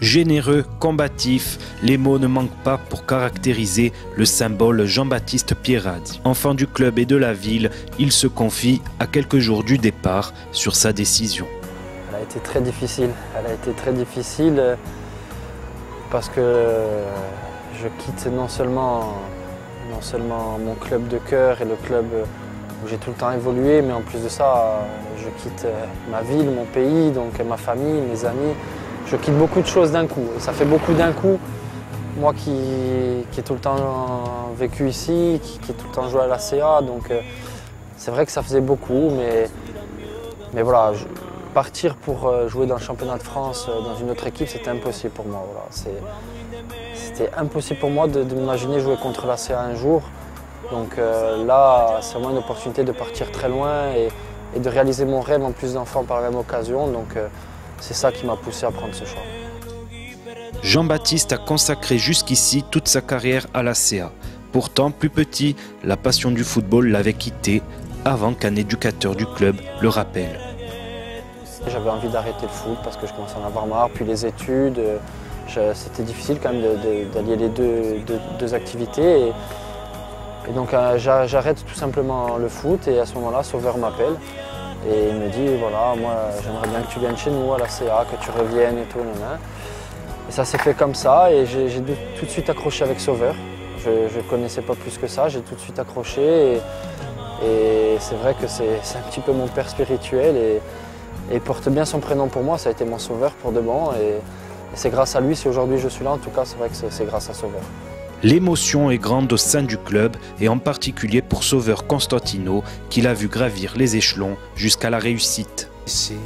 Généreux, combatif, les mots ne manquent pas pour caractériser le symbole Jean-Baptiste Pieradi. Enfant du club et de la ville, il se confie à quelques jours du départ sur sa décision. Elle a été très difficile. Elle a été très difficile parce que je quitte non seulement mon club de cœur et le club où j'ai tout le temps évolué, mais en plus de ça, je quitte ma ville, mon pays, donc ma famille, mes amis. Je quitte beaucoup de choses d'un coup. Et ça fait beaucoup d'un coup. Moi qui ai tout le temps vécu ici, qui ai tout le temps joué à la CA, donc c'est vrai que ça faisait beaucoup, mais voilà, partir pour jouer dans le championnat de France, dans une autre équipe, c'était impossible pour moi. Voilà. C'était impossible pour moi de m'imaginer jouer contre la CA un jour. Donc là, c'est vraiment une opportunité de partir très loin et de réaliser mon rêve en plus d'enfants par la même occasion. Donc c'est ça qui m'a poussé à prendre ce choix. Jean-Baptiste a consacré jusqu'ici toute sa carrière à la CA. Pourtant, plus petit, la passion du football l'avait quitté avant qu'un éducateur du club le rappelle. J'avais envie d'arrêter le foot parce que je commençais à en avoir marre, puis les études. C'était difficile quand même d'allier les deux activités. Et donc j'arrête tout simplement le foot et à ce moment-là, Sauveur m'appelle. Et il me dit, voilà, moi j'aimerais bien que tu viennes chez nous à la CA, que tu reviennes et tout. Et ça s'est fait comme ça et j'ai tout de suite accroché avec Sauveur. Je ne connaissais pas plus que ça, j'ai tout de suite accroché. Et c'est vrai que c'est un petit peu mon père spirituel et il porte bien son prénom pour moi, ça a été mon Sauveur pour de bon. Et c'est grâce à lui si aujourd'hui je suis là, en tout cas c'est vrai que c'est grâce à Sauveur. L'émotion est grande au sein du club et en particulier pour Sauveur Constantino qui l'a vu gravir les échelons jusqu'à la réussite. C'est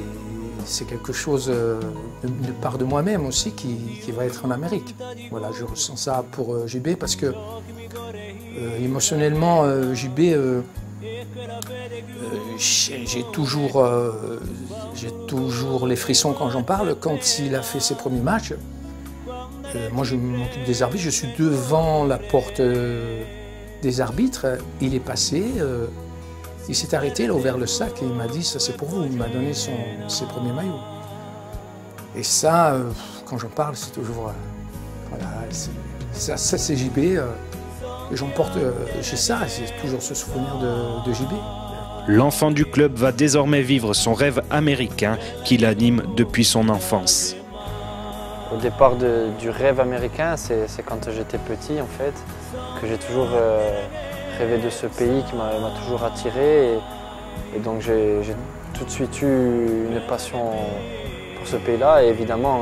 quelque chose de part de moi-même aussi qui va être en Amérique. Voilà, je ressens ça pour JB parce que émotionnellement, JB, j'ai toujours les frissons quand j'en parle. Quand il a fait ses premiers matchs, moi je m'occupe des arbitres, je suis devant la porte des arbitres, il est passé, il s'est arrêté, il a ouvert le sac et il m'a dit ça c'est pour vous, il m'a donné ses premiers maillots. Et ça, quand j'en parle, c'est toujours, voilà, ça c'est JB, et j'emporte chez ça, c'est toujours ce souvenir de JB. L'enfant du club va désormais vivre son rêve américain qui l'anime depuis son enfance. Au départ du rêve américain, c'est quand j'étais petit en fait, que j'ai toujours rêvé de ce pays qui m'a toujours attiré. Et donc j'ai tout de suite eu une passion pour ce pays-là. Et évidemment,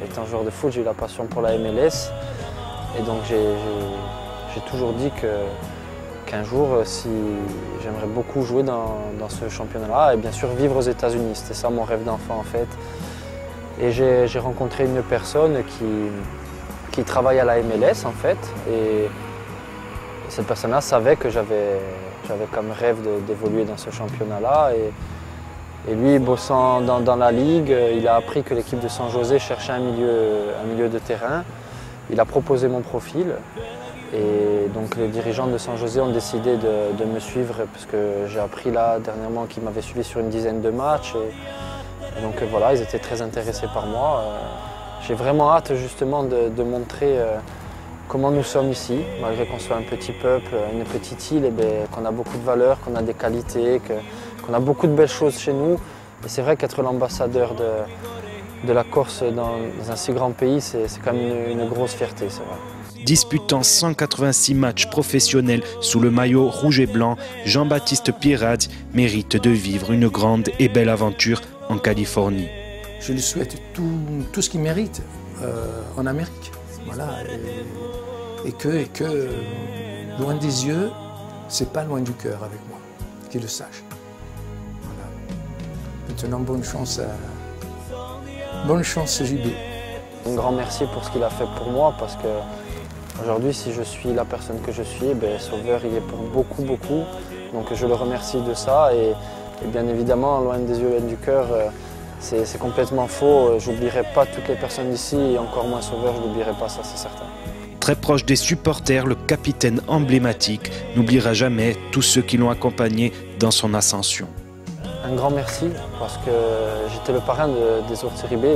étant joueur de foot, j'ai eu la passion pour la MLS. Et donc j'ai toujours dit qu'un jour, si j'aimerais beaucoup jouer dans ce championnat-là, et bien sûr vivre aux États-Unis. C'était ça mon rêve d'enfant en fait. Et j'ai rencontré une personne qui travaille à la MLS en fait. Et cette personne-là savait que j'avais comme rêve d'évoluer dans ce championnat-là. Et lui, bossant dans la ligue, il a appris que l'équipe de San José cherchait un milieu de terrain. Il a proposé mon profil. Et donc les dirigeants de San José ont décidé de me suivre parce que j'ai appris là dernièrement qu'ils m'avaient suivi sur une dizaine de matchs. Et donc voilà, ils étaient très intéressés par moi. J'ai vraiment hâte justement de montrer comment nous sommes ici, malgré qu'on soit un petit peuple, une petite île, qu'on a beaucoup de valeurs, qu'on a des qualités, qu'on a beaucoup de belles choses chez nous. Et c'est vrai qu'être l'ambassadeur de la Corse dans un si grand pays, c'est quand même une grosse fierté, c'est vrai. Disputant 186 matchs professionnels sous le maillot rouge et blanc, Jean-Baptiste Pieradi mérite de vivre une grande et belle aventure en Californie. Je lui souhaite tout ce qu'il mérite en Amérique. Voilà, et que loin des yeux, c'est pas loin du cœur avec moi, qu'il le sache. Voilà. Maintenant, bonne chance JB. Un grand merci pour ce qu'il a fait pour moi parce que aujourd'hui, si je suis la personne que je suis, Sauveur il est pour beaucoup. Donc je le remercie de ça et bien évidemment, loin des yeux, loin du cœur, c'est complètement faux. J'oublierai pas toutes les personnes d'ici et encore moins Sauveur, je n'oublierai pas ça, c'est certain. Très proche des supporters, le capitaine emblématique n'oubliera jamais tous ceux qui l'ont accompagné dans son ascension. Un grand merci parce que j'étais le parrain des autres séries B.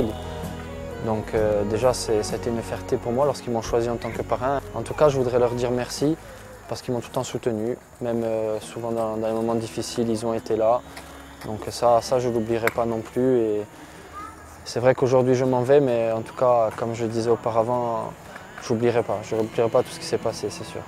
Donc déjà, ça a été une fierté pour moi lorsqu'ils m'ont choisi en tant que parrain. En tout cas, je voudrais leur dire merci parce qu'ils m'ont tout le temps soutenu. Même souvent dans les moments difficiles, ils ont été là. Donc ça je ne l'oublierai pas non plus. Et c'est vrai qu'aujourd'hui, je m'en vais, mais en tout cas, comme je disais auparavant, je n'oublierai pas. Je n'oublierai pas tout ce qui s'est passé, c'est sûr.